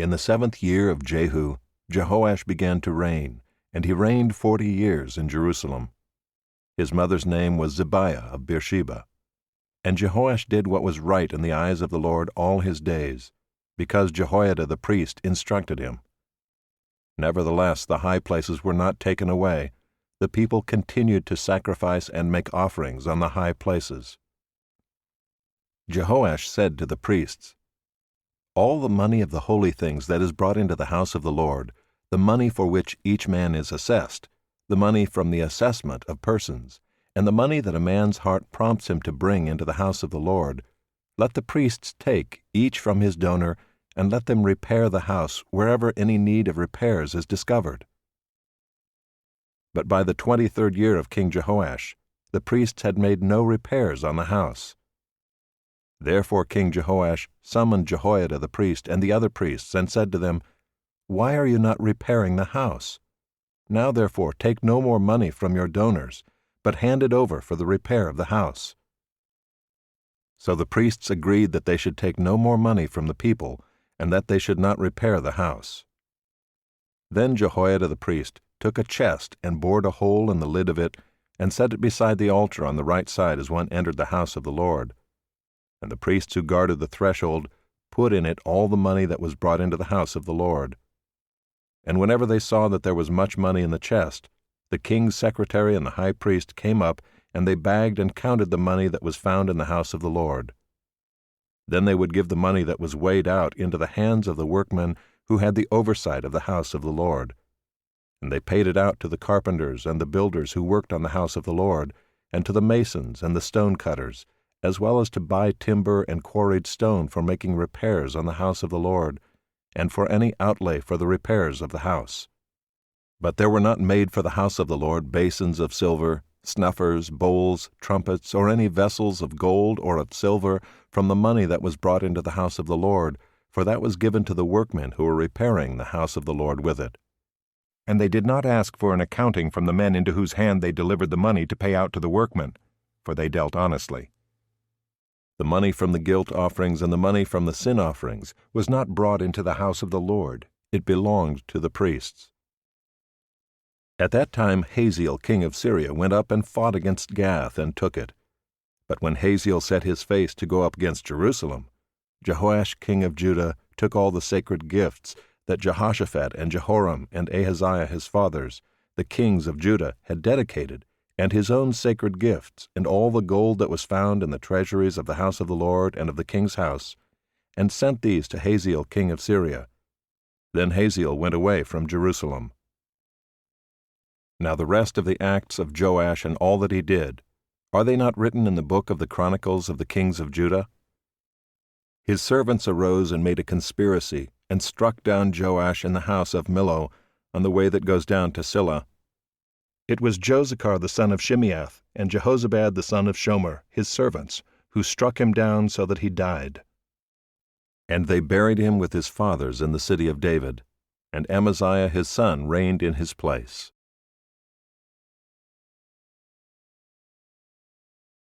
In the 7th year of Jehu, Jehoash began to reign, and he reigned 40 years in Jerusalem. His mother's name was Zibiah of Beersheba. And Jehoash did what was right in the eyes of the Lord all his days, because Jehoiada the priest instructed him. Nevertheless, the high places were not taken away. The people continued to sacrifice and make offerings on the high places. Jehoash said to the priests, "All the money of the holy things that is brought into the house of the Lord, the money for which each man is assessed, the money from the assessment of persons, and the money that a man's heart prompts him to bring into the house of the Lord, let the priests take, each from his donor, and let them repair the house wherever any need of repairs is discovered." But by the 23rd year of King Jehoash, the priests had made no repairs on the house. Therefore King Jehoash summoned Jehoiada the priest and the other priests, and said to them, "Why are you not repairing the house? Now therefore take no more money from your donors, but hand it over for the repair of the house." So the priests agreed that they should take no more money from the people, and that they should not repair the house. Then Jehoiada the priest took a chest and bored a hole in the lid of it, and set it beside the altar on the right side as one entered the house of the Lord. And the priests who guarded the threshold put in it all the money that was brought into the house of the Lord. And whenever they saw that there was much money in the chest, the king's secretary and the high priest came up, and they bagged and counted the money that was found in the house of the Lord. Then they would give the money that was weighed out into the hands of the workmen who had the oversight of the house of the Lord. And they paid it out to the carpenters and the builders who worked on the house of the Lord, and to the masons and the stone cutters, as well as to buy timber and quarried stone for making repairs on the house of the Lord, and for any outlay for the repairs of the house. But there were not made for the house of the Lord basins of silver, snuffers, bowls, trumpets, or any vessels of gold or of silver from the money that was brought into the house of the Lord, for that was given to the workmen who were repairing the house of the Lord with it. And they did not ask for an accounting from the men into whose hand they delivered the money to pay out to the workmen, for they dealt honestly. The money from the guilt offerings and the money from the sin offerings was not brought into the house of the Lord. It belonged to the priests. At that time Hazael king of Syria went up and fought against Gath and took it. But when Hazael set his face to go up against Jerusalem, Jehoash king of Judah took all the sacred gifts that Jehoshaphat and Jehoram and Ahaziah his fathers, the kings of Judah, had dedicated, and his own sacred gifts, and all the gold that was found in the treasuries of the house of the Lord and of the king's house, and sent these to Hazael king of Syria. Then Hazael went away from Jerusalem. Now the rest of the acts of Joash and all that he did, are they not written in the book of the Chronicles of the kings of Judah? His servants arose and made a conspiracy, and struck down Joash in the house of Millo, on the way that goes down to Silla. It was Jozachar the son of Shimeath, and Jehozabad the son of Shomer, his servants, who struck him down so that he died. And they buried him with his fathers in the city of David, and Amaziah his son reigned in his place.